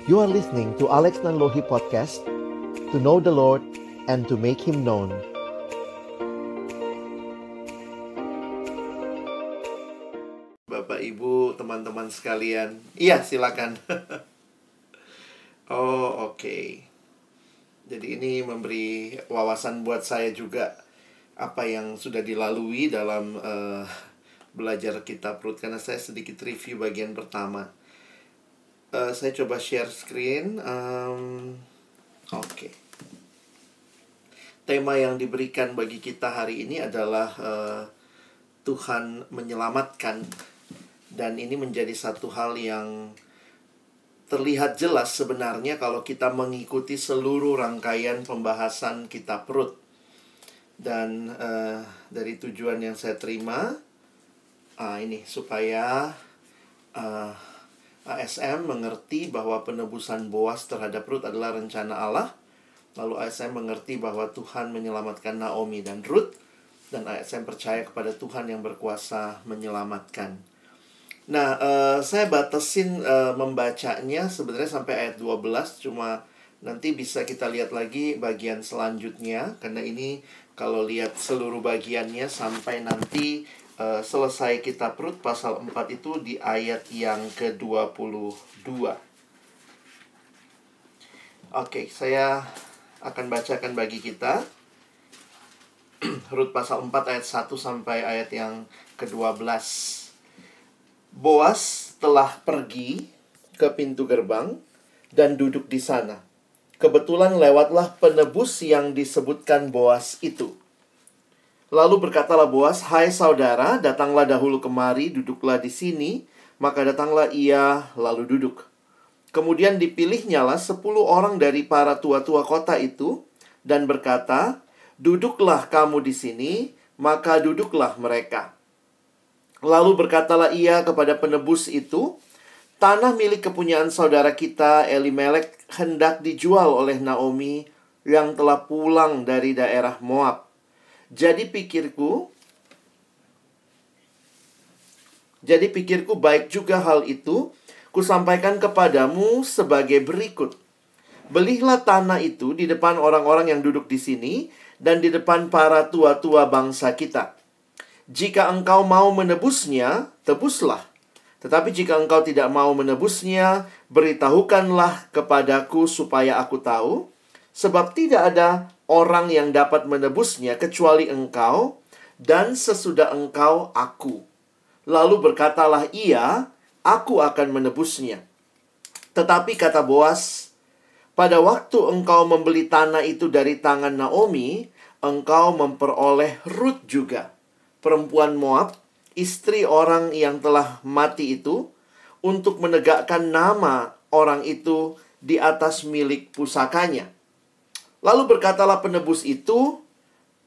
You are listening to Alex Nanlohi Podcast, to know the Lord and to make Him known. Bapak, Ibu, teman-teman sekalian. Iya, silakan. Oh, oke. Jadi ini memberi wawasan buat saya juga apa yang sudah dilalui dalam belajar kitab Rut, karena saya sedikit review bagian pertama. Saya coba share screen. Oke. Tema yang diberikan bagi kita hari ini adalah Tuhan menyelamatkan. Dan ini menjadi satu hal yang terlihat jelas sebenarnya kalau kita mengikuti seluruh rangkaian pembahasan kitab Rut. Dan dari tujuan yang saya terima, ini supaya ASM mengerti bahwa penebusan Boas terhadap Rut adalah rencana Allah. Lalu ASM mengerti bahwa Tuhan menyelamatkan Naomi dan Rut. Dan ASM percaya kepada Tuhan yang berkuasa menyelamatkan. Nah, saya batasin membacanya sebenarnya sampai ayat 12. Cuma nanti bisa kita lihat lagi bagian selanjutnya. Karena ini kalau lihat seluruh bagiannya sampai nanti selesai kitab Rut pasal 4 itu di ayat yang ke-22. Oke, saya akan bacakan bagi kita Rut pasal 4 ayat 1 sampai ayat yang ke-12. Boas telah pergi ke pintu gerbang dan duduk di sana. Kebetulan lewatlah penebus yang disebutkan Boas itu. Lalu berkatalah Boas, "Hai saudara, datanglah dahulu kemari, duduklah di sini." Maka datanglah ia, lalu duduk. Kemudian dipilihnyalah 10 orang dari para tua-tua kota itu, dan berkata, "Duduklah kamu di sini." Maka duduklah mereka. Lalu berkatalah ia kepada penebus itu, "Tanah milik kepunyaan saudara kita Elimelek hendak dijual oleh Naomi yang telah pulang dari daerah Moab. Jadi pikirku baik juga hal itu kusampaikan kepadamu sebagai berikut. Belilah tanah itu di depan orang-orang yang duduk di sini dan di depan para tua-tua bangsa kita. Jika engkau mau menebusnya, tebuslah. Tetapi jika engkau tidak mau menebusnya, beritahukanlah kepadaku supaya aku tahu, sebab tidak ada orang yang dapat menebusnya kecuali engkau, dan sesudah engkau aku." Lalu berkatalah ia, "Aku akan menebusnya." Tetapi kata Boas, "Pada waktu engkau membeli tanah itu dari tangan Naomi, engkau memperoleh Rut juga, perempuan Moab, istri orang yang telah mati itu, untuk menegakkan nama orang itu di atas milik pusakanya." Lalu berkatalah penebus itu,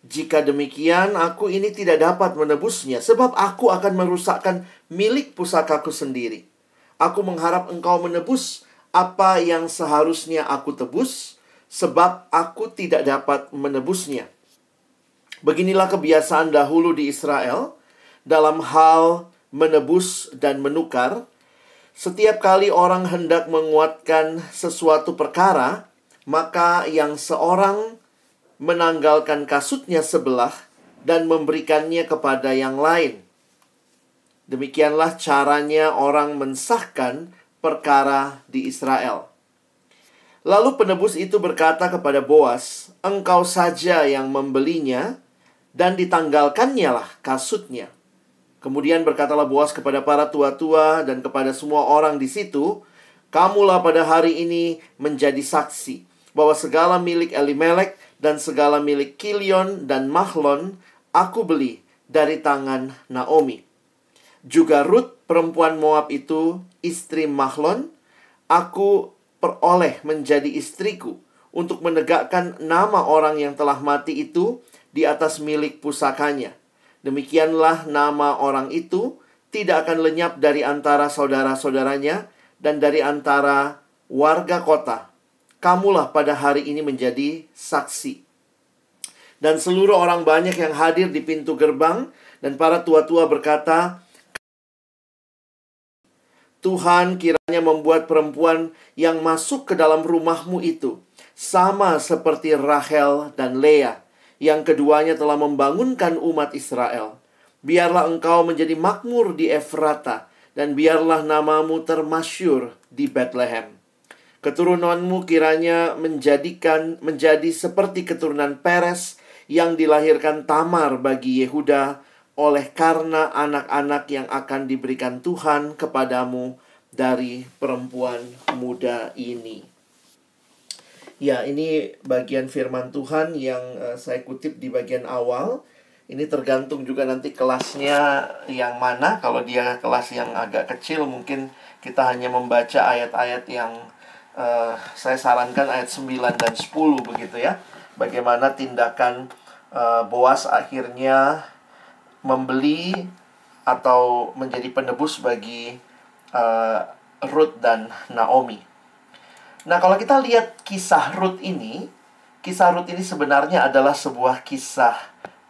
"Jika demikian, aku ini tidak dapat menebusnya, sebab aku akan merusakkan milik pusakaku sendiri. Aku mengharap engkau menebus apa yang seharusnya aku tebus, sebab aku tidak dapat menebusnya." Beginilah kebiasaan dahulu di Israel dalam hal menebus dan menukar. Setiap kali orang hendak menguatkan sesuatu perkara, maka yang seorang menanggalkan kasutnya sebelah dan memberikannya kepada yang lain. Demikianlah caranya orang mensahkan perkara di Israel. Lalu penebus itu berkata kepada Boas, "Engkau saja yang membelinya, dan ditanggalkannya lah kasutnya." Kemudian berkatalah Boas kepada para tua-tua dan kepada semua orang di situ, "Kamulah pada hari ini menjadi saksi bahwa segala milik Elimelek dan segala milik Kilion dan Mahlon aku beli dari tangan Naomi. Juga Rut, perempuan Moab itu, istri Mahlon, aku peroleh menjadi istriku untuk menegakkan nama orang yang telah mati itu di atas milik pusakanya. Demikianlah nama orang itu tidak akan lenyap dari antara saudara-saudaranya dan dari antara warga kota. Kamulah pada hari ini menjadi saksi." Dan seluruh orang banyak yang hadir di pintu gerbang dan para tua-tua berkata, Tuhan kiranya membuat perempuan yang masuk ke dalam rumahmu itu sama seperti Rahel dan Leah, yang keduanya telah membangunkan umat Israel. Biarlah engkau menjadi makmur di Efrata, dan biarlah namamu termasyur di Bethlehem. Keturunanmu kiranya menjadi seperti keturunan Peres yang dilahirkan Tamar bagi Yehuda, oleh karena anak-anak yang akan diberikan Tuhan kepadamu dari perempuan muda ini. Ya, ini bagian firman Tuhan yang saya kutip di bagian awal. Ini tergantung juga nanti kelasnya yang mana. Kalau dia kelas yang agak kecil, mungkin kita hanya membaca ayat-ayat yang saya sarankan ayat 9 dan 10 begitu ya. Bagaimana tindakan Boas akhirnya membeli atau menjadi penebus bagi Ruth dan Naomi. Nah, kalau kita lihat kisah Ruth ini sebenarnya adalah sebuah kisah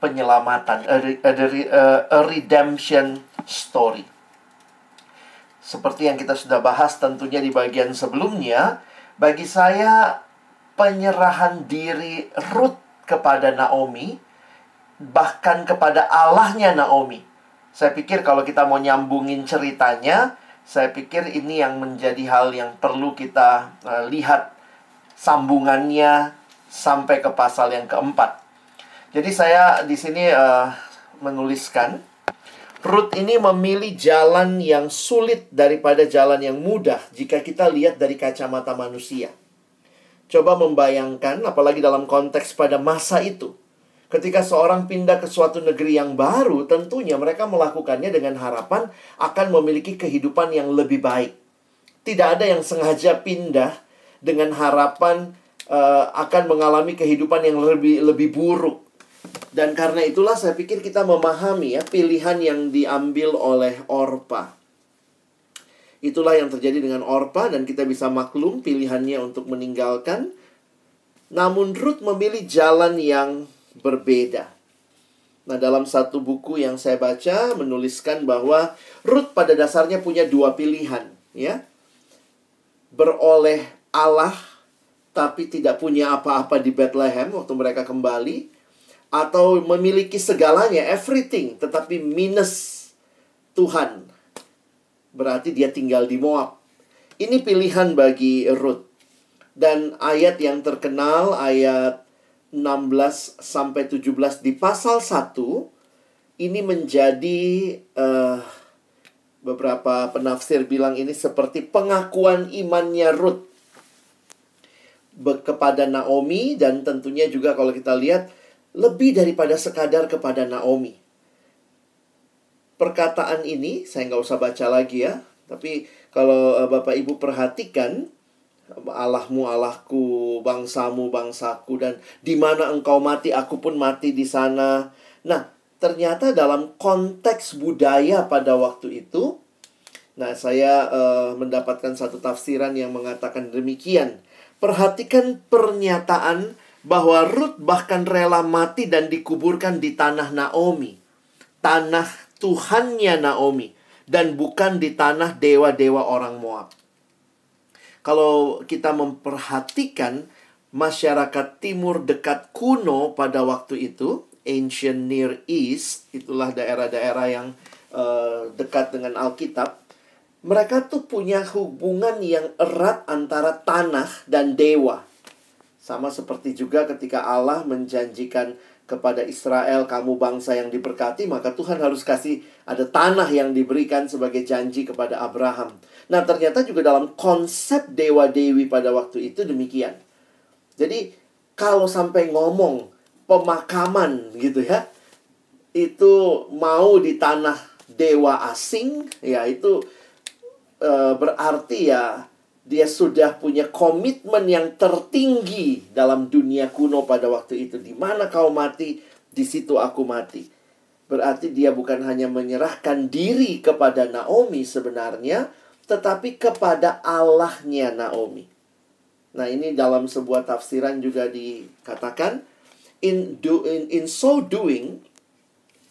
penyelamatan, a redemption story. Seperti yang kita sudah bahas tentunya di bagian sebelumnya, bagi saya penyerahan diri Ruth kepada Naomi, bahkan kepada Allahnya Naomi. Saya pikir kalau kita mau nyambungin ceritanya, saya pikir ini yang menjadi hal yang perlu kita lihat sambungannya sampai ke pasal yang keempat. Jadi saya di sini menuliskan, Ruth ini memilih jalan yang sulit daripada jalan yang mudah jika kita lihat dari kacamata manusia. Coba membayangkan, apalagi dalam konteks pada masa itu. Ketika seorang pindah ke suatu negeri yang baru, tentunya mereka melakukannya dengan harapan akan memiliki kehidupan yang lebih baik. Tidak ada yang sengaja pindah dengan harapan akan mengalami kehidupan yang lebih buruk. Dan karena itulah saya pikir kita memahami ya pilihan yang diambil oleh Orpa. Itulah yang terjadi dengan Orpa, dan kita bisa maklum pilihannya untuk meninggalkan. Namun Ruth memilih jalan yang berbeda. Nah, dalam satu buku yang saya baca menuliskan bahwa Ruth pada dasarnya punya dua pilihan, ya. Beroleh Allah tapi tidak punya apa-apa di Bethlehem waktu mereka kembali, atau memiliki segalanya, everything, tetapi minus Tuhan. Berarti dia tinggal di Moab. Ini pilihan bagi Ruth. Dan ayat yang terkenal, ayat 16 sampai 17 di pasal 1 ini menjadi beberapa penafsir bilang ini seperti pengakuan imannya Ruth kepada Naomi, dan tentunya juga kalau kita lihat lebih daripada sekadar kepada Naomi. Perkataan ini saya nggak usah baca lagi ya, tapi kalau Bapak Ibu perhatikan, Allahmu Allahku, bangsamu bangsaku, dan di mana engkau mati aku pun mati di sana. Nah, ternyata dalam konteks budaya pada waktu itu, nah saya mendapatkan satu tafsiran yang mengatakan demikian. Perhatikan pernyataan bahwa Ruth bahkan rela mati dan dikuburkan di tanah Naomi, tanah Tuhannya Naomi, dan bukan di tanah dewa-dewa orang Moab. Kalau kita memperhatikan masyarakat timur dekat kuno pada waktu itu, Ancient Near East, itulah daerah-daerah yang dekat dengan Alkitab, mereka tuh punya hubungan yang erat antara tanah dan dewa. Sama seperti juga ketika Allah menjanjikan kepada Israel, kamu bangsa yang diberkati, maka Tuhan harus kasih ada tanah yang diberikan sebagai janji kepada Abraham. Nah, ternyata juga dalam konsep dewa-dewi pada waktu itu demikian. Jadi, kalau sampai ngomong pemakaman gitu ya, itu mau di tanah dewa asing, ya itu berarti ya dia sudah punya komitmen yang tertinggi dalam dunia kuno pada waktu itu. Di mana kau mati, di situ aku mati. Berarti dia bukan hanya menyerahkan diri kepada Naomi sebenarnya, tetapi kepada Allahnya Naomi. Nah, ini dalam sebuah tafsiran juga dikatakan, in so doing,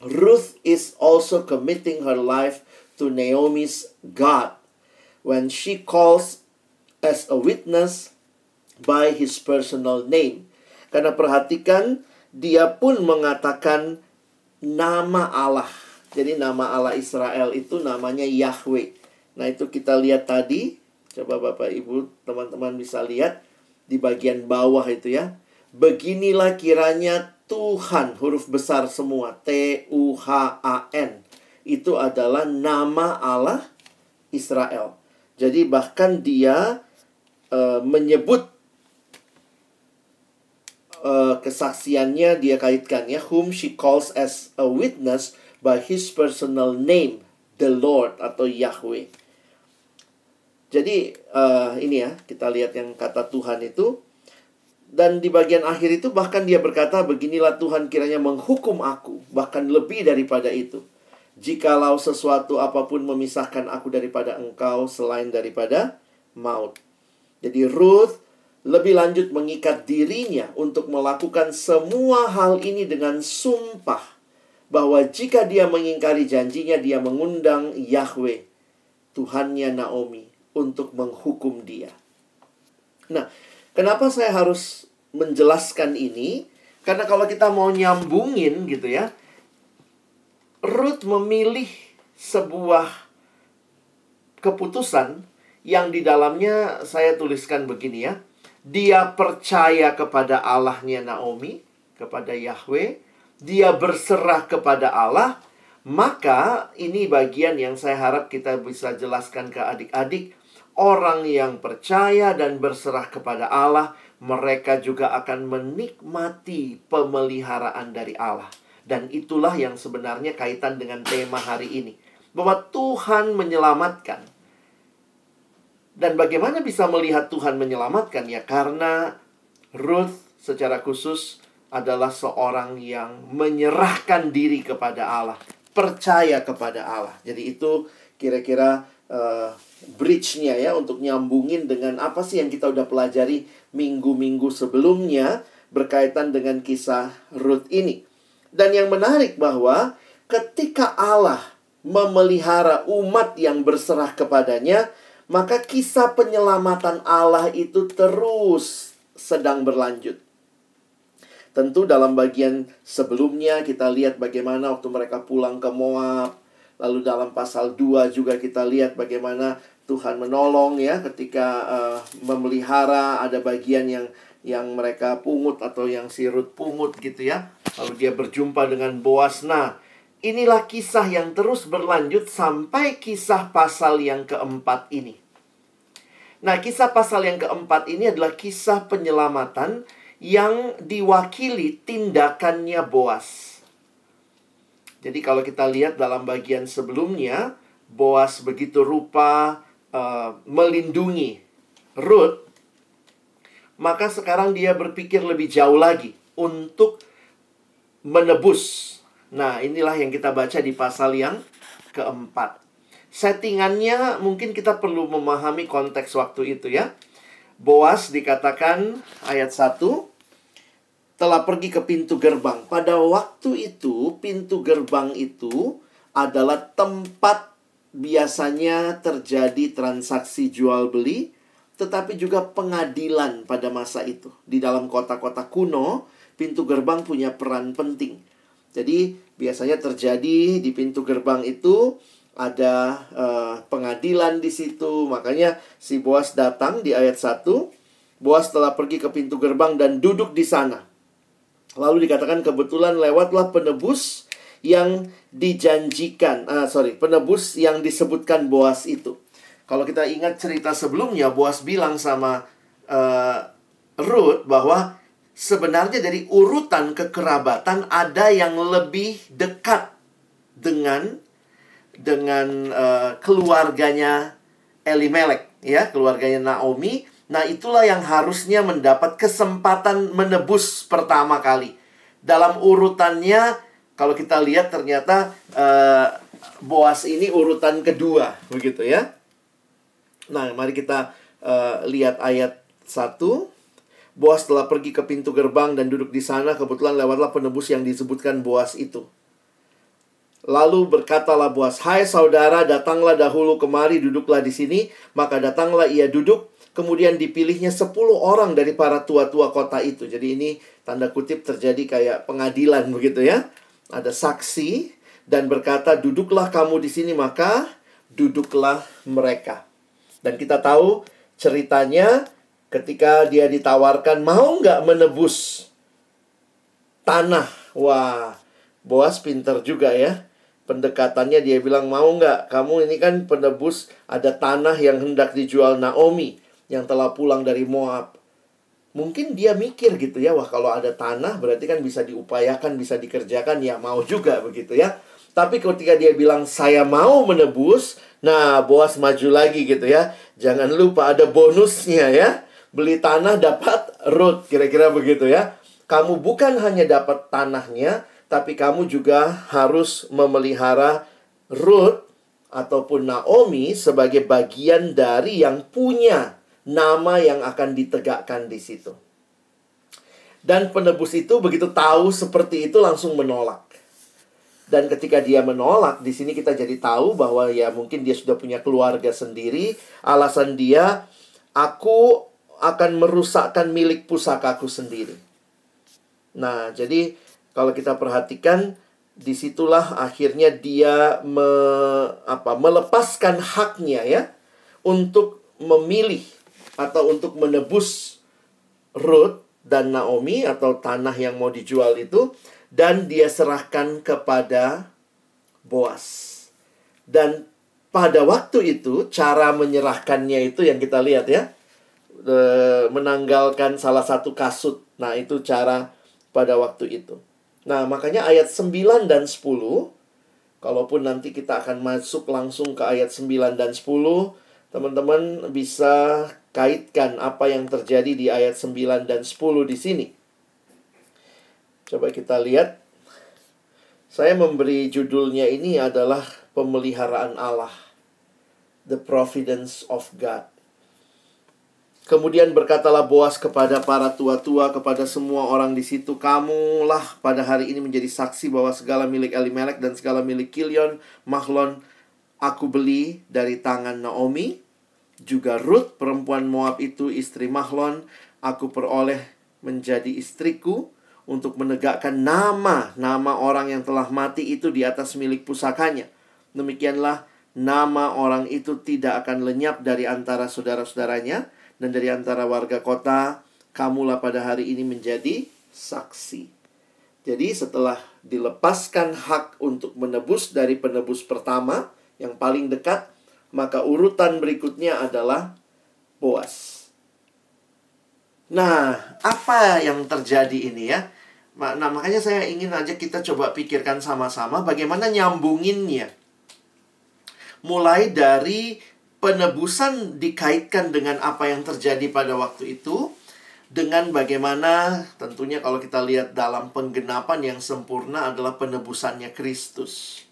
Ruth is also committing her life to Naomi's God. when she calls as a witness by his personal name. Karena perhatikan, dia pun mengatakan nama Allah. Jadi nama Allah Israel itu namanya Yahweh. Nah, itu kita lihat tadi. Coba Bapak Ibu, teman-teman bisa lihat di bagian bawah itu ya. Beginilah kiranya Tuhan, huruf besar semua, Tuhan. Itu adalah nama Allah Israel. Jadi bahkan dia menyebut kesaksiannya, dia kaitkan ya, whom she calls as a witness by his personal name, the Lord atau Yahweh. Jadi ini ya, kita lihat yang kata Tuhan itu. Dan di bagian akhir itu bahkan dia berkata, beginilah Tuhan kiranya menghukum aku, bahkan lebih daripada itu, jikalau sesuatu apapun memisahkan aku daripada engkau selain daripada maut. Jadi Ruth lebih lanjut mengikat dirinya untuk melakukan semua hal ini dengan sumpah bahwa jika dia mengingkari janjinya, dia mengundang Yahweh, Tuhannya Naomi, untuk menghukum dia. Nah, kenapa saya harus menjelaskan ini? Karena kalau kita mau nyambungin gitu ya, Ruth memilih sebuah keputusan yang di dalamnya saya tuliskan begini ya. Dia percaya kepada Allahnya Naomi, kepada Yahweh. Dia berserah kepada Allah. Maka ini bagian yang saya harap kita bisa jelaskan ke adik-adik. Orang yang percaya dan berserah kepada Allah, mereka juga akan menikmati pemeliharaan dari Allah. Dan itulah yang sebenarnya kaitan dengan tema hari ini. Bahwa Tuhan menyelamatkan. Dan bagaimana bisa melihat Tuhan menyelamatkan? Ya karena Ruth secara khusus adalah seorang yang menyerahkan diri kepada Allah. Percaya kepada Allah. Jadi itu kira-kira bridge-nya ya, untuk nyambungin dengan apa sih yang kita udah pelajari minggu-minggu sebelumnya berkaitan dengan kisah Ruth ini. Dan yang menarik bahwa ketika Allah memelihara umat yang berserah kepadanya, maka kisah penyelamatan Allah itu terus sedang berlanjut. Tentu dalam bagian sebelumnya kita lihat bagaimana waktu mereka pulang ke Moab. Lalu dalam pasal 2 juga kita lihat bagaimana Tuhan menolong ya ketika memelihara. Ada bagian yang mereka pungut atau yang si Ruth pungut gitu ya. Lalu dia berjumpa dengan Boas. Nah, inilah kisah yang terus berlanjut sampai kisah pasal yang keempat ini. Nah, kisah pasal yang keempat ini adalah kisah penyelamatan yang diwakili tindakannya Boas. Jadi kalau kita lihat dalam bagian sebelumnya, Boas begitu rupa melindungi Ruth, maka sekarang dia berpikir lebih jauh lagi untuk menebus. Nah, inilah yang kita baca di pasal yang keempat. Settingannya mungkin kita perlu memahami konteks waktu itu ya. Boas dikatakan ayat 1 telah pergi ke pintu gerbang. Pada waktu itu, pintu gerbang itu adalah tempat biasanya terjadi transaksi jual beli, tetapi juga pengadilan pada masa itu. Di dalam kota-kota kuno, pintu gerbang punya peran penting. Jadi, biasanya terjadi di pintu gerbang itu ada pengadilan di situ. Makanya si Boas datang di ayat 1. Boas telah pergi ke pintu gerbang dan duduk di sana. Lalu dikatakan kebetulan lewatlah penebus yang dijanjikan. Penebus yang disebutkan Boas itu. Kalau kita ingat cerita sebelumnya, Boas bilang sama Ruth bahwa sebenarnya dari urutan kekerabatan ada yang lebih dekat dengan keluarganya Elimelek, ya, keluarganya Naomi. Nah, itulah yang harusnya mendapat kesempatan menebus pertama kali. Dalam urutannya, kalau kita lihat ternyata Boas ini urutan kedua, begitu ya. Nah, mari kita lihat ayat 1. Boas telah pergi ke pintu gerbang dan duduk di sana. Kebetulan lewatlah penebus yang disebutkan Boas itu. Lalu berkatalah Boaz, "Hai saudara, datanglah dahulu kemari, duduklah di sini." Maka datanglah ia duduk. Kemudian dipilihnya 10 orang dari para tua-tua kota itu. Jadi ini tanda kutip terjadi kayak pengadilan begitu ya. Ada saksi dan berkata, "Duduklah kamu di sini." Maka duduklah mereka. Dan kita tahu ceritanya ketika dia ditawarkan, mau nggak menebus tanah. Wah, Boaz pinter juga ya. Pendekatannya dia bilang, mau nggak? Kamu ini kan penebus, ada tanah yang hendak dijual Naomi yang telah pulang dari Moab. Mungkin dia mikir gitu ya, wah kalau ada tanah berarti kan bisa diupayakan, bisa dikerjakan, ya mau juga begitu ya. Tapi ketika dia bilang, saya mau menebus, nah Boaz maju lagi gitu ya. Jangan lupa ada bonusnya ya. Beli tanah dapat Ruth, kira-kira begitu ya. Kamu bukan hanya dapat tanahnya, tapi kamu juga harus memelihara Ruth ataupun Naomi sebagai bagian dari yang punya nama yang akan ditegakkan di situ. Dan penebus itu begitu tahu seperti itu langsung menolak. Dan ketika dia menolak, di sini kita jadi tahu bahwa ya mungkin dia sudah punya keluarga sendiri. Alasan dia, aku akan merusakkan milik pusakaku sendiri. Nah, jadi kalau kita perhatikan, disitulah akhirnya dia melepaskan haknya ya untuk memilih atau untuk menebus Ruth dan Naomi atau tanah yang mau dijual itu, dan dia serahkan kepada Boaz. Dan pada waktu itu cara menyerahkannya itu yang kita lihat ya, menanggalkan salah satu kasut. Nah, itu cara pada waktu itu. Nah, makanya ayat 9 dan 10, kalaupun nanti kita akan masuk langsung ke ayat 9 dan 10, teman-teman bisa kaitkan apa yang terjadi di ayat 9 dan 10 di sini. Coba kita lihat. Saya memberi judulnya ini adalah pemeliharaan Allah. The Providence of God. Kemudian berkatalah Boaz kepada para tua-tua, kepada semua orang di situ, kamulah pada hari ini menjadi saksi bahwa segala milik Elimelek dan segala milik Kilion, Mahlon, aku beli dari tangan Naomi. Juga Ruth, perempuan Moab itu, istri Mahlon, aku peroleh menjadi istriku untuk menegakkan nama orang yang telah mati itu di atas milik pusakanya. Demikianlah nama orang itu tidak akan lenyap dari antara saudara-saudaranya. Dan dari antara warga kota, kamulah pada hari ini menjadi saksi. Jadi setelah dilepaskan hak untuk menebus dari penebus pertama, yang paling dekat, maka urutan berikutnya adalah Boaz. Nah, apa yang terjadi ini ya? Nah, makanya saya ingin aja kita coba pikirkan sama-sama bagaimana nyambunginnya. Mulai dari penebusan dikaitkan dengan apa yang terjadi pada waktu itu, dengan bagaimana tentunya kalau kita lihat dalam penggenapan yang sempurna adalah penebusannya Kristus.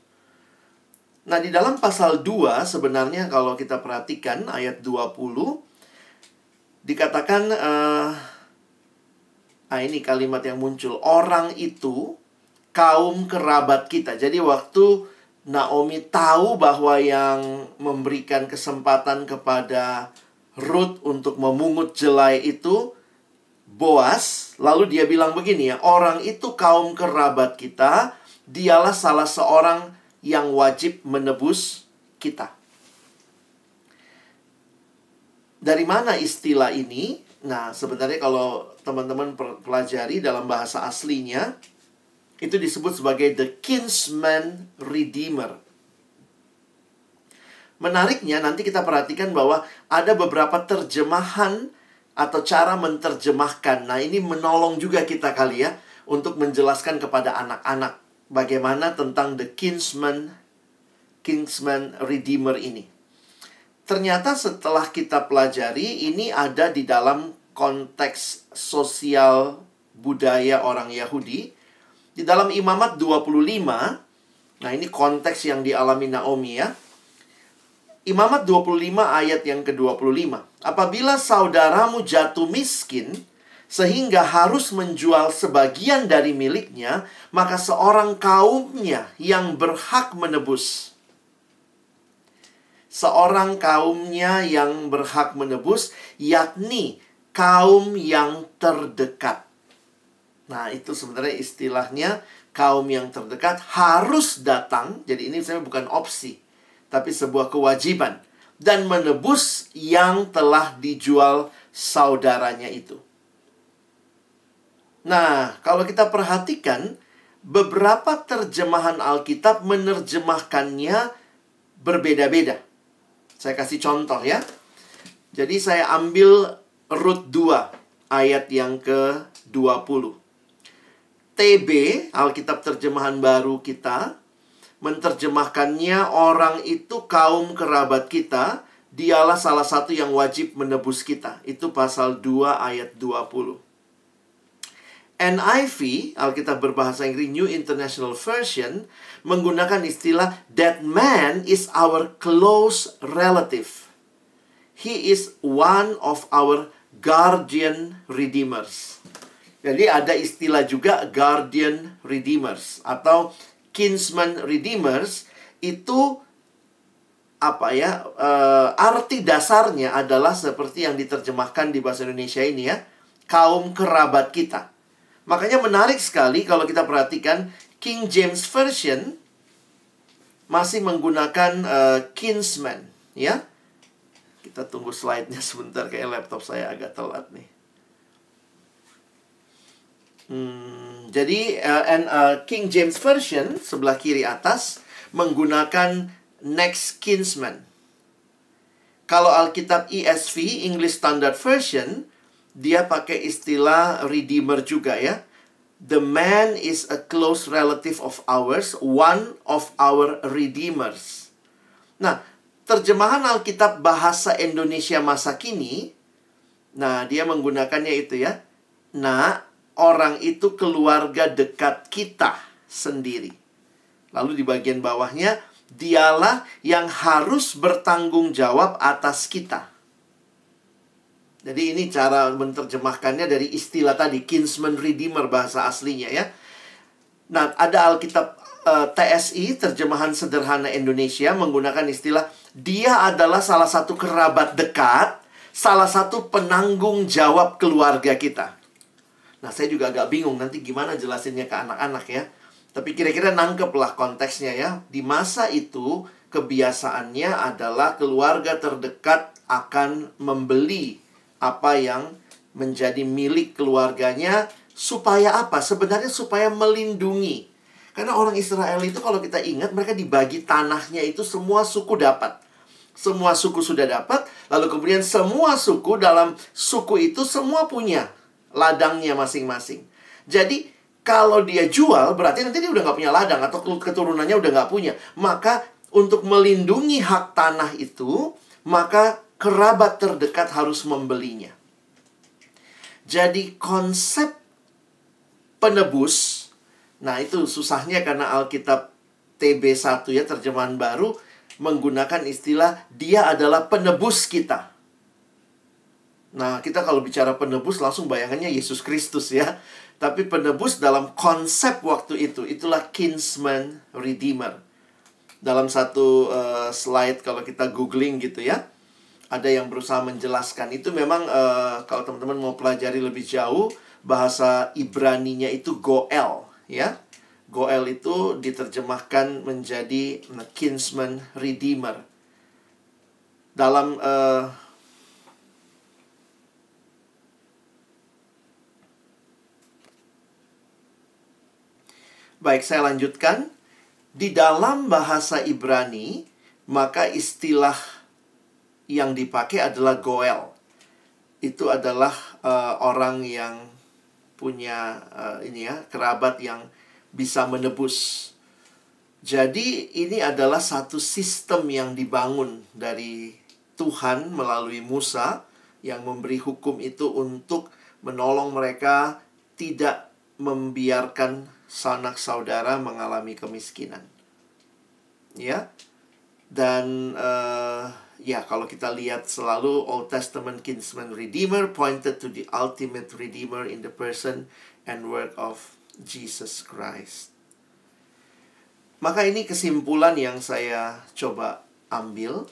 Nah, di dalam pasal 2 sebenarnya kalau kita perhatikan ayat 20 dikatakan ini kalimat yang muncul, orang itu kaum kerabat kita. Jadi waktu Naomi tahu bahwa yang memberikan kesempatan kepada Ruth untuk memungut jelai itu Boaz, lalu dia bilang begini ya, orang itu kaum kerabat kita, dialah salah seorang yang wajib menebus kita. Dari mana istilah ini? Nah, sebenarnya kalau teman-teman pelajari dalam bahasa aslinya, itu disebut sebagai the kinsman redeemer. Menariknya, nanti kita perhatikan bahwa ada beberapa terjemahan atau cara menerjemahkan. Nah, ini menolong juga kita kali ya, untuk menjelaskan kepada anak-anak bagaimana tentang the kinsman redeemer ini. Ternyata setelah kita pelajari, ini ada di dalam konteks sosial budaya orang Yahudi. Di dalam Imamat 25, nah ini konteks yang dialami Naomi ya. Imamat 25 ayat yang ke-25. Apabila saudaramu jatuh miskin sehingga harus menjual sebagian dari miliknya, maka seorang kaumnya yang berhak menebus. Seorang kaumnya yang berhak menebus, yakni kaum yang terdekat. Nah, itu sebenarnya istilahnya kaum yang terdekat harus datang. Jadi ini sebenarnya bukan opsi, tapi sebuah kewajiban. Dan menebus yang telah dijual saudaranya itu. Nah, kalau kita perhatikan, beberapa terjemahan Alkitab menerjemahkannya berbeda-beda. Saya kasih contoh ya. Jadi saya ambil Rut 2 ayat yang ke-20. TB, Alkitab Terjemahan Baru kita, menerjemahkannya orang itu kaum kerabat kita, dialah salah satu yang wajib menebus kita. Itu pasal 2 ayat 20. NIV, Alkitab berbahasa Inggris New International Version, menggunakan istilah that man is our close relative. He is one of our guardian redeemers. Jadi ada istilah juga guardian redeemers atau kinsman redeemers. Itu arti dasarnya adalah seperti yang diterjemahkan di bahasa Indonesia ini ya, kaum kerabat kita. Makanya menarik sekali kalau kita perhatikan King James Version masih menggunakan kinsman, ya. Kita tunggu slide-nya sebentar, kayak laptop saya agak telat nih. Jadi King James Version sebelah kiri atas menggunakan next kinsman. Kalau Alkitab ESV, English Standard Version, dia pakai istilah redeemer juga ya. The man is a close relative of ours, one of our redeemers. Nah, terjemahan Alkitab bahasa Indonesia masa kini, nah dia menggunakannya itu ya. Nah, orang itu keluarga dekat kita sendiri. Lalu di bagian bawahnya, dialah yang harus bertanggung jawab atas kita. Jadi ini cara menerjemahkannya dari istilah tadi, kinsman redeemer bahasa aslinya ya. Nah, ada Alkitab TSI, terjemahan sederhana Indonesia, menggunakan istilah, dia adalah salah satu kerabat dekat, salah satu penanggung jawab keluarga kita. Nah, saya juga agak bingung nanti gimana jelasinnya ke anak-anak ya. Tapi kira-kira nangkeplah konteksnya ya. Di masa itu, kebiasaannya adalah keluarga terdekat akan membeli apa yang menjadi milik keluarganya. Supaya apa? Sebenarnya supaya melindungi. Karena orang Israel itu kalau kita ingat, mereka dibagi tanahnya itu semua suku dapat. Semua suku sudah dapat. Lalu kemudian semua suku dalam suku itu semua punya ladangnya masing-masing. Jadi kalau dia jual, berarti nanti dia udah nggak punya ladang. Atau keturunannya udah nggak punya. Maka untuk melindungi hak tanah itu, maka kerabat terdekat harus membelinya. Jadi konsep penebus, nah itu susahnya karena Alkitab TB1 ya, terjemahan baru, menggunakan istilah dia adalah penebus kita. Nah, kita kalau bicara penebus langsung bayangannya Yesus Kristus ya. Tapi penebus dalam konsep waktu itu, itulah kinsman redeemer. Dalam satu slide kalau kita googling gitu ya, ada yang berusaha menjelaskan itu memang kalau teman-teman mau pelajari lebih jauh, bahasa Ibraninya itu Goel ya. Goel itu diterjemahkan menjadi kinsman redeemer. Dalam baik, saya lanjutkan. Di dalam bahasa Ibrani, maka istilah yang dipakai adalah Goel. Itu adalah orang yang punya kerabat yang bisa menebus. Jadi ini adalah satu sistem yang dibangun dari Tuhan melalui Musa yang memberi hukum itu untuk menolong mereka tidak membiarkan sanak saudara mengalami kemiskinan. Ya. Dan Ya, kalau kita lihat selalu Old Testament kinsman redeemer pointed to the ultimate redeemer in the person and work of Jesus Christ. Maka ini kesimpulan yang saya coba ambil.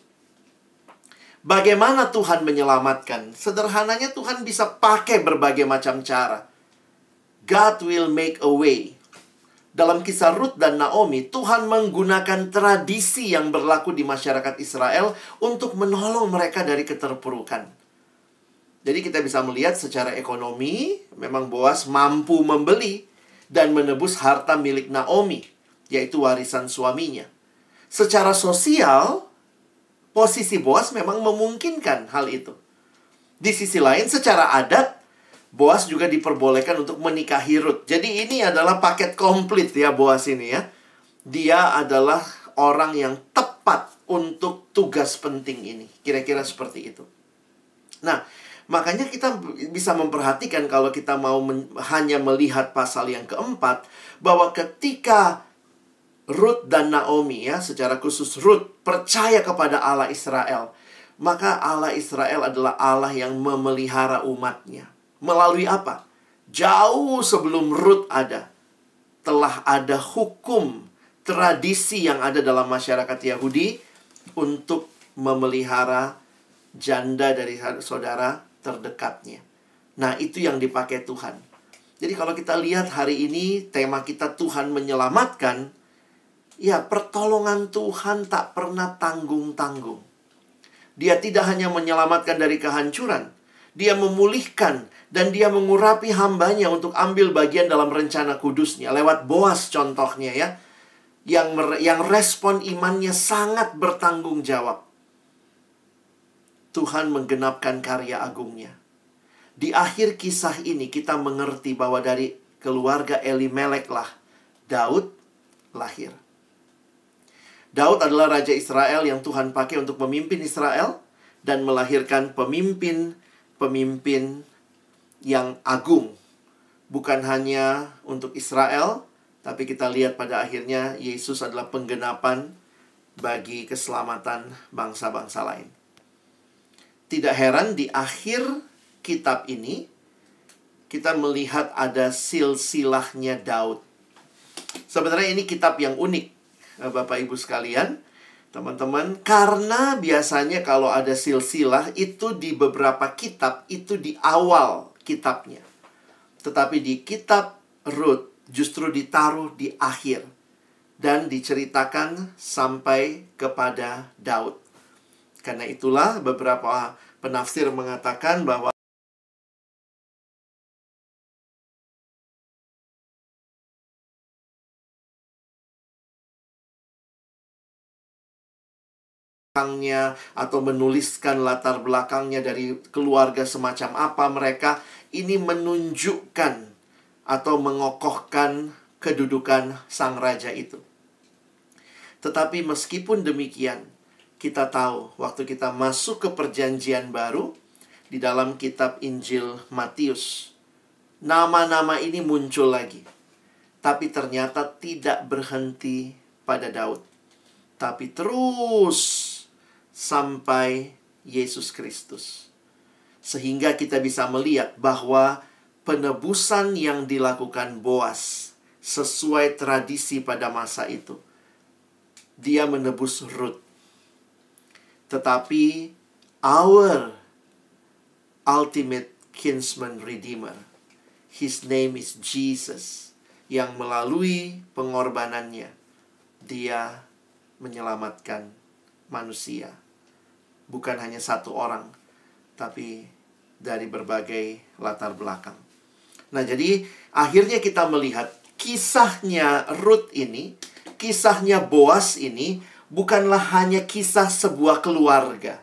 Bagaimana Tuhan menyelamatkan? Sederhananya Tuhan bisa pakai berbagai macam cara. God will make a way. Dalam kisah Ruth dan Naomi, Tuhan menggunakan tradisi yang berlaku di masyarakat Israel untuk menolong mereka dari keterpurukan. Jadi kita bisa melihat secara ekonomi, memang Boas mampu membeli dan menebus harta milik Naomi, yaitu warisan suaminya. Secara sosial, posisi Boas memang memungkinkan hal itu. Di sisi lain, secara adat, Boas juga diperbolehkan untuk menikahi Ruth. Jadi ini adalah paket komplit ya Boas ini ya. Dia adalah orang yang tepat untuk tugas penting ini. Kira-kira seperti itu. Nah, makanya kita bisa memperhatikan kalau kita mau hanya melihat pasal yang keempat, bahwa ketika Ruth dan Naomi ya, secara khusus Ruth percaya kepada Allah Israel, maka Allah Israel adalah Allah yang memelihara umatnya. Melalui apa? Jauh sebelum Ruth ada, telah ada hukum, tradisi yang ada dalam masyarakat Yahudi untuk memelihara janda dari saudara terdekatnya. Nah, itu yang dipakai Tuhan. Jadi kalau kita lihat hari ini, tema kita Tuhan menyelamatkan, ya pertolongan Tuhan tak pernah tanggung-tanggung. Dia tidak hanya menyelamatkan dari kehancuran, Dia memulihkan dan Dia mengurapi hambanya untuk ambil bagian dalam rencana kudusnya. Lewat Boas contohnya ya, yang respon imannya sangat bertanggung jawab. Tuhan menggenapkan karya agungnya. Di akhir kisah ini kita mengerti bahwa dari keluarga Elimelek lah Daud lahir. Daud adalah raja Israel yang Tuhan pakai untuk memimpin Israel dan melahirkan pemimpin yang agung. Bukan hanya untuk Israel, tapi kita lihat pada akhirnya Yesus adalah penggenapan bagi keselamatan bangsa-bangsa lain. Tidak heran di akhir kitab ini kita melihat ada silsilahnya Daud. Sebenarnya ini kitab yang unik, Bapak Ibu sekalian, teman-teman, karena biasanya kalau ada silsilah itu di beberapa kitab itu di awal kitabnya. Tetapi di kitab Ruth justru ditaruh di akhir dan diceritakan sampai kepada Daud. Karena itulah beberapa penafsir mengatakan bahwa atau menuliskan latar belakangnya dari keluarga semacam apa mereka, ini menunjukkan atau mengokohkan kedudukan sang raja itu. Tetapi meskipun demikian, kita tahu waktu kita masuk ke perjanjian baru di dalam kitab Injil Matius, nama-nama ini muncul lagi. Tapi ternyata tidak berhenti pada Daud, tapi terus sampai Yesus Kristus. Sehingga kita bisa melihat bahwa penebusan yang dilakukan Boas sesuai tradisi pada masa itu. Dia menebus Ruth. Tetapi our ultimate kinsman redeemer, His name is Jesus, yang melalui pengorbanannya Dia menyelamatkan manusia. Bukan hanya satu orang, tapi dari berbagai latar belakang. Nah, jadi akhirnya kita melihat kisahnya Ruth ini, kisahnya Boas ini bukanlah hanya kisah sebuah keluarga,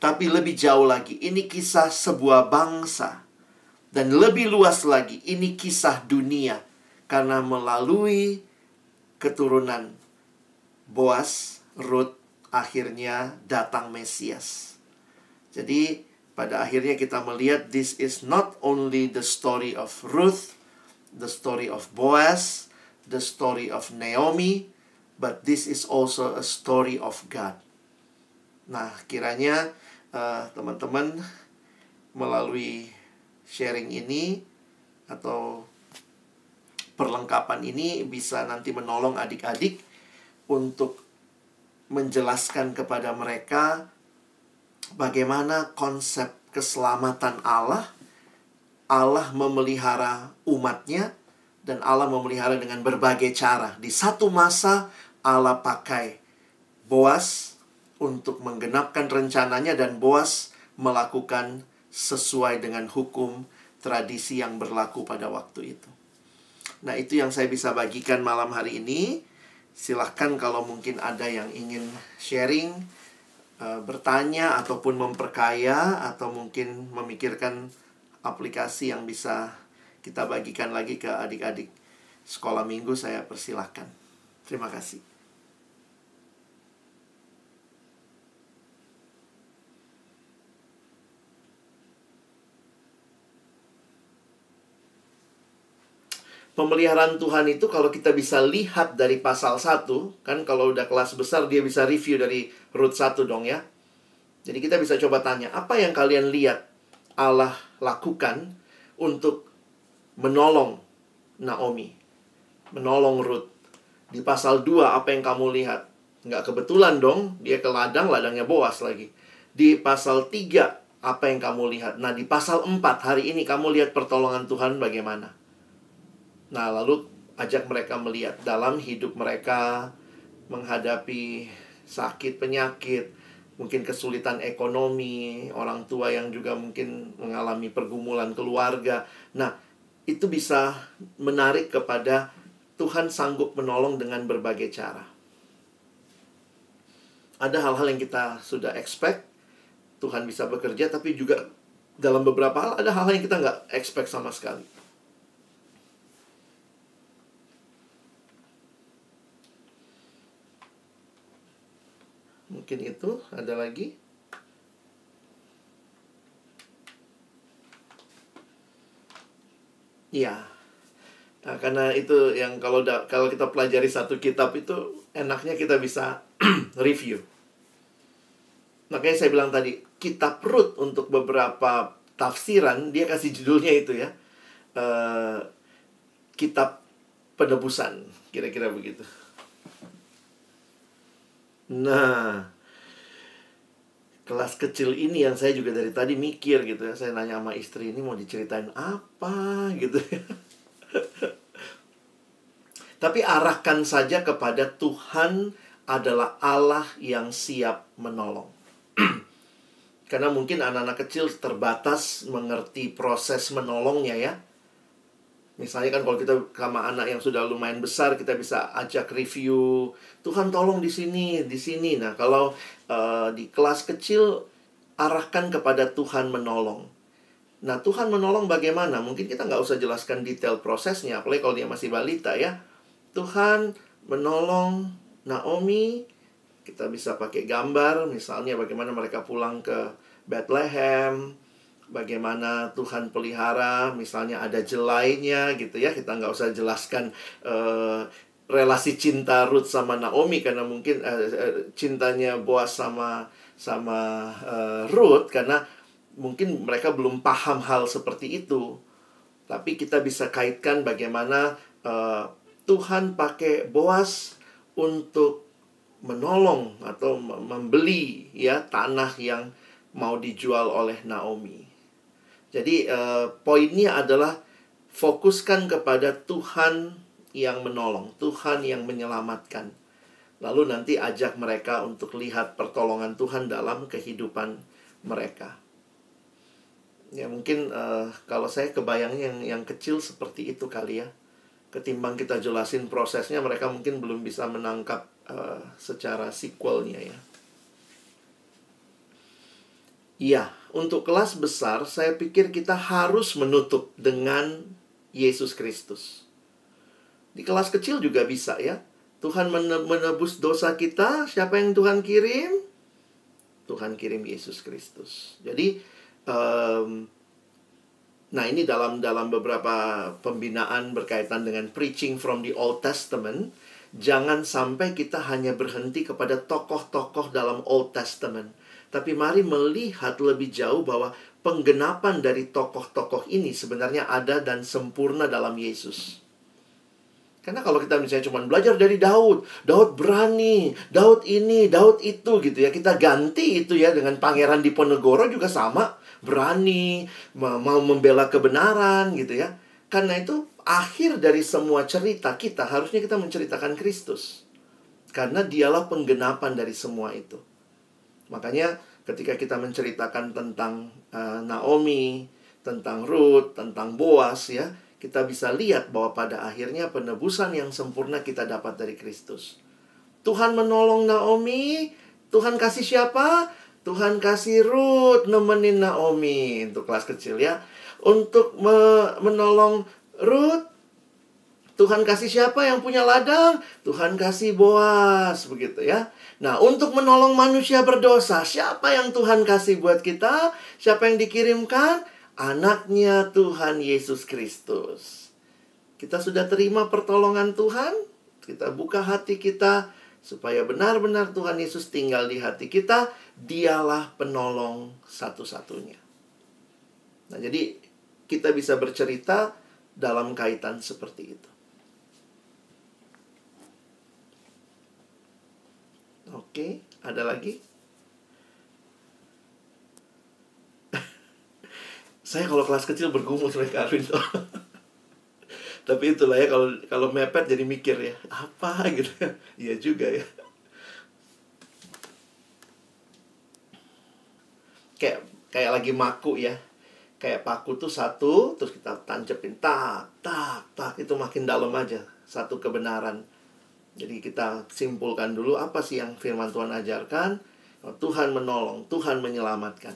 tapi lebih jauh lagi, ini kisah sebuah bangsa. Dan lebih luas lagi, ini kisah dunia. Karena melalui keturunan Boas, Ruth, akhirnya datang Mesias. Jadi pada akhirnya kita melihat this is not only the story of Ruth, the story of Boaz, the story of Naomi, but this is also a story of God. Nah, kiranya teman-teman melalui sharing ini atau perlengkapan ini bisa nanti menolong adik-adik untuk menjelaskan kepada mereka bagaimana konsep keselamatan Allah. Allah memelihara umatnya dan Allah memelihara dengan berbagai cara. Di satu masa Allah pakai Boas untuk menggenapkan rencananya, dan Boas melakukan sesuai dengan hukum tradisi yang berlaku pada waktu itu. Nah, itu yang saya bisa bagikan malam hari ini. Silahkan kalau mungkin ada yang ingin sharing, bertanya ataupun memperkaya, atau mungkin memikirkan aplikasi yang bisa kita bagikan lagi ke adik-adik sekolah minggu, saya persilahkan. Terima kasih. Pemeliharaan Tuhan itu kalau kita bisa lihat dari pasal 1, kan kalau udah kelas besar dia bisa review dari Rut 1 dong ya. Jadi kita bisa coba tanya, apa yang kalian lihat Allah lakukan untuk menolong Naomi, menolong Rut? Di pasal 2 apa yang kamu lihat? Nggak kebetulan dong, dia ke ladang, ladangnya Boas lagi. Di pasal 3 apa yang kamu lihat? Nah, di pasal 4 hari ini kamu lihat pertolongan Tuhan bagaimana? Nah, lalu ajak mereka melihat dalam hidup mereka menghadapi sakit, penyakit, mungkin kesulitan ekonomi, orang tua yang juga mungkin mengalami pergumulan keluarga. Nah, itu bisa menarik kepada Tuhan sanggup menolong dengan berbagai cara. Ada hal-hal yang kita sudah expect, Tuhan bisa bekerja, tapi juga dalam beberapa hal ada hal-hal yang kita nggak expect sama sekali. Mungkin itu, ada lagi? Iya. Nah, karena itu yang kalau kita pelajari satu kitab itu enaknya kita bisa review. Makanya saya bilang tadi, kitab Rut untuk beberapa tafsiran dia kasih judulnya itu ya, kitab penebusan, kira-kira begitu. Nah, kelas kecil ini yang saya juga dari tadi mikir gitu ya. Saya nanya sama istri, ini mau diceritain apa gitu ya. Tapi arahkan saja kepada Tuhan adalah Allah yang siap menolong. Karena mungkin anak-anak kecil terbatas mengerti proses menolongnya ya. Misalnya kan kalau kita sama anak yang sudah lumayan besar, kita bisa ajak review, Tuhan tolong di sini, di sini. Nah, kalau di kelas kecil, arahkan kepada Tuhan menolong. Nah, Tuhan menolong bagaimana? Mungkin kita nggak usah jelaskan detail prosesnya, apalagi kalau dia masih balita ya. Tuhan menolong Naomi, kita bisa pakai gambar, misalnya bagaimana mereka pulang ke Bethlehem, bagaimana Tuhan pelihara, misalnya ada jelainya gitu ya. Kita nggak usah jelaskan relasi cinta Ruth sama Naomi, karena mungkin cintanya Boaz sama Ruth, karena mungkin mereka belum paham hal seperti itu. Tapi kita bisa kaitkan bagaimana Tuhan pakai Boaz untuk menolong atau membeli ya tanah yang mau dijual oleh Naomi. Jadi poinnya adalah fokuskan kepada Tuhan yang menolong, Tuhan yang menyelamatkan. Lalu nanti ajak mereka untuk lihat pertolongan Tuhan dalam kehidupan mereka. Ya mungkin kalau saya kebayangnya yang kecil seperti itu kali ya. Ketimbang kita jelasin prosesnya, mereka mungkin belum bisa menangkap secara sequelnya ya. Iya, untuk kelas besar, saya pikir kita harus menutup dengan Yesus Kristus. Di kelas kecil juga bisa ya. Tuhan menebus dosa kita, siapa yang Tuhan kirim? Tuhan kirim Yesus Kristus. Jadi, nah ini dalam beberapa pembinaan berkaitan dengan preaching from the Old Testament, Jangan sampai kita hanya berhenti kepada tokoh-tokoh dalam Old Testament. Tapi mari melihat lebih jauh bahwa penggenapan dari tokoh-tokoh ini sebenarnya ada dan sempurna dalam Yesus. Karena kalau kita misalnya cuma belajar dari Daud, Daud berani, Daud ini, Daud itu gitu ya. Kita ganti itu ya dengan Pangeran Diponegoro juga sama. Berani, mau membela kebenaran gitu ya. Karena itu akhir dari semua cerita kita, harusnya kita menceritakan Kristus. Karena dialah penggenapan dari semua itu. Makanya ketika kita menceritakan tentang Naomi, tentang Ruth, tentang Boas ya, kita bisa lihat bahwa pada akhirnya penebusan yang sempurna kita dapat dari Kristus. Tuhan menolong Naomi. Tuhan kasih siapa? Tuhan kasih Ruth nemenin Naomi. Untuk kelas kecil ya. Untuk menolong Ruth, Tuhan kasih siapa yang punya ladang? Tuhan kasih Boas, begitu ya. Nah, untuk menolong manusia berdosa, siapa yang Tuhan kasih buat kita? Siapa yang dikirimkan? Anaknya Tuhan Yesus Kristus. Kita sudah terima pertolongan Tuhan. Kita buka hati kita supaya benar-benar Tuhan Yesus tinggal di hati kita. Dialah penolong satu-satunya. Nah, jadi kita bisa bercerita dalam kaitan seperti itu. Oke, ada lagi? Saya kalau kelas kecil bergumul sama Kak Arwin. Tapi itulah ya, kalau mepet jadi mikir ya, apa gitu. Iya juga ya. Kayak lagi maku ya. Kayak paku tuh satu, terus kita tancepin tak, itu makin dalam aja. Satu kebenaran. Jadi kita simpulkan dulu apa sih yang firman Tuhan ajarkan. Tuhan menolong, Tuhan menyelamatkan.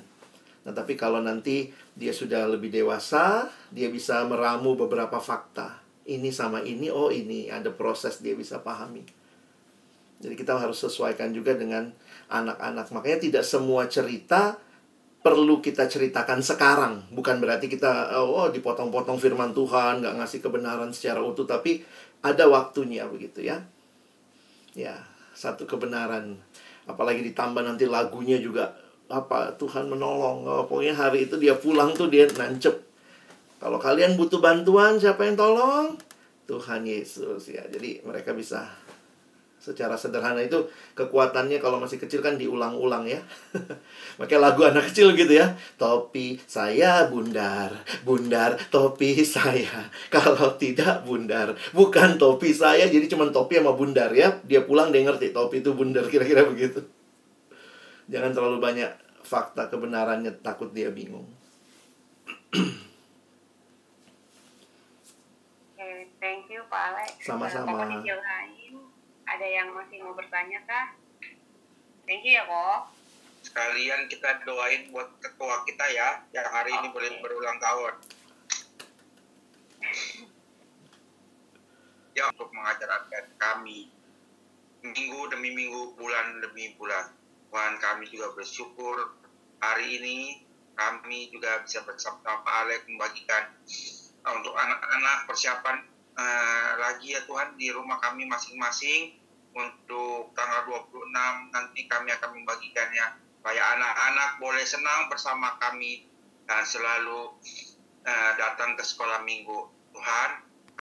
Nah, tapi kalau nanti dia sudah lebih dewasa, dia bisa meramu beberapa fakta. Ini sama ini, oh ini, ada proses dia bisa pahami. Jadi kita harus sesuaikan juga dengan anak-anak. Makanya tidak semua cerita perlu kita ceritakan sekarang. Bukan berarti kita, dipotong-potong firman Tuhan, nggak ngasih kebenaran secara utuh. Tapi ada waktunya begitu ya. Ya, satu kebenaran. Apalagi ditambah nanti lagunya juga. Tuhan menolong. Pokoknya hari itu dia pulang tuh dia nancep. Kalau kalian butuh bantuan, siapa yang tolong? Tuhan Yesus ya. Jadi mereka bisa secara sederhana itu kekuatannya kalau masih kecil kan diulang-ulang ya. Makanya lagu anak kecil gitu ya. Topi saya bundar, bundar topi saya. Kalau tidak bundar, bukan topi saya. Jadi cuma topi sama bundar ya. Dia pulang dia ngerti topi itu bundar, kira-kira begitu. Jangan terlalu banyak fakta kebenarannya, takut dia bingung. Thank you Pak Alex. Sama-sama. Ada yang masih mau bertanya kah? Thank you ya kok. Sekalian kita doain buat ketua kita ya, yang hari ini berulang tahun. Ya, untuk mengajarkan kami minggu demi minggu, bulan demi bulan. Tuhan, kami juga bersyukur hari ini kami juga bisa bersama Pak Alex membagikan untuk anak-anak persiapan lagi ya Tuhan di rumah kami masing-masing untuk tanggal 26 nanti kami akan membagikannya supaya anak-anak boleh senang bersama kami dan selalu datang ke sekolah minggu. Tuhan,